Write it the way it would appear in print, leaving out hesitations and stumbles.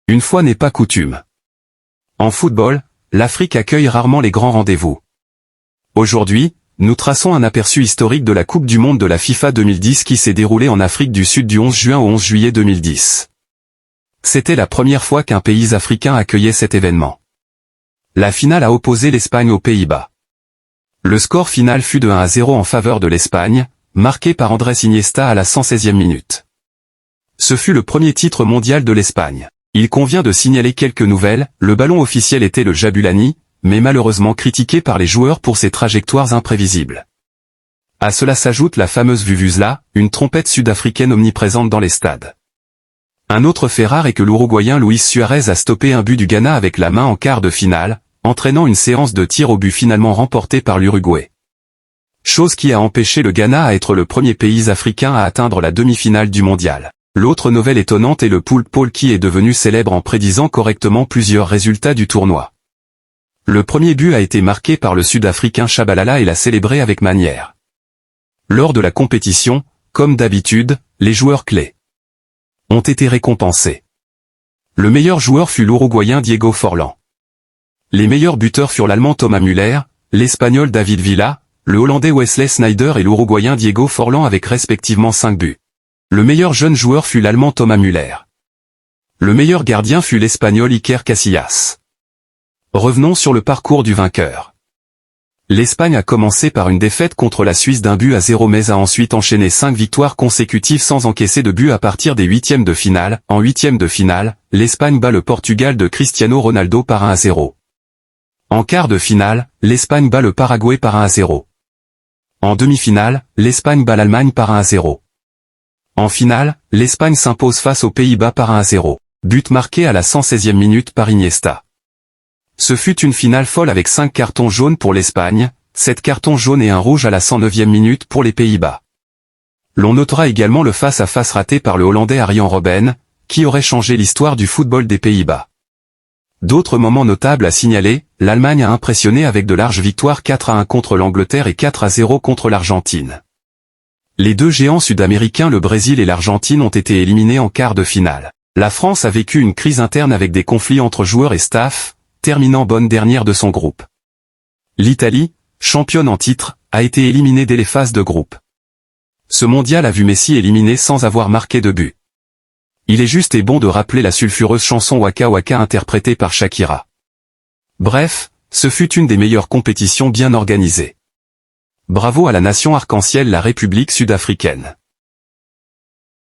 Une fois n'est pas coutume. En football, l'Afrique accueille rarement les grands rendez-vous. Aujourd'hui, nous traçons un aperçu historique de la Coupe du Monde de la FIFA 2010 qui s'est déroulée en Afrique du Sud du 11 juin au 11 juillet 2010. C'était la première fois qu'un pays africain accueillait cet événement. La finale a opposé l'Espagne aux Pays-Bas. Le score final fut de 1-0 en faveur de l'Espagne, marqué par Andrés Iniesta à la 116e minute. Ce fut le premier titre mondial de l'Espagne. Il convient de signaler quelques nouvelles, le ballon officiel était le Jabulani, mais malheureusement critiqué par les joueurs pour ses trajectoires imprévisibles. À cela s'ajoute la fameuse vuvuzela, une trompette sud-africaine omniprésente dans les stades. Un autre fait rare est que l'Uruguayen Luis Suarez a stoppé un but du Ghana avec la main en quart de finale, entraînant une séance de tirs au but finalement remportée par l'Uruguay. Chose qui a empêché le Ghana à être le premier pays africain à atteindre la demi-finale du mondial. L'autre nouvelle étonnante est le pool Paul qui est devenu célèbre en prédisant correctement plusieurs résultats du tournoi. Le premier but a été marqué par le Sud-Africain Shabalala et l'a célébré avec manière. Lors de la compétition, comme d'habitude, les joueurs clés ont été récompensés. Le meilleur joueur fut l'Uruguayen Diego Forlán. Les meilleurs buteurs furent l'Allemand Thomas Müller, l'Espagnol David Villa, le Hollandais Wesley Sneijder et l'Uruguayen Diego Forlán avec respectivement 5 buts. Le meilleur jeune joueur fut l'Allemand Thomas Müller. Le meilleur gardien fut l'Espagnol Iker Casillas. Revenons sur le parcours du vainqueur. L'Espagne a commencé par une défaite contre la Suisse d'1-0 mais a ensuite enchaîné 5 victoires consécutives sans encaisser de but à partir des huitièmes de finale. En huitièmes de finale, l'Espagne bat le Portugal de Cristiano Ronaldo par 1-0. En quart de finale, l'Espagne bat le Paraguay par 1-0. En demi-finale, l'Espagne bat l'Allemagne par 1-0. En finale, l'Espagne s'impose face aux Pays-Bas par 1-0. But marqué à la 116e minute par Iniesta. Ce fut une finale folle avec 5 cartons jaunes pour l'Espagne, 7 cartons jaunes et un rouge à la 109e minute pour les Pays-Bas. L'on notera également le face-à-face raté par le Hollandais Arjen Robben, qui aurait changé l'histoire du football des Pays-Bas. D'autres moments notables à signaler, l'Allemagne a impressionné avec de larges victoires 4-1 contre l'Angleterre et 4-0 contre l'Argentine. Les deux géants sud-américains le Brésil et l'Argentine ont été éliminés en quart de finale. La France a vécu une crise interne avec des conflits entre joueurs et staff, terminant bonne dernière de son groupe. L'Italie, championne en titre, a été éliminée dès les phases de groupe. Ce mondial a vu Messi éliminé sans avoir marqué de but. Il est juste et bon de rappeler la sulfureuse chanson Waka Waka interprétée par Shakira. Bref, ce fut une des meilleures compétitions bien organisées. Bravo à la nation arc-en-ciel la République sud-africaine.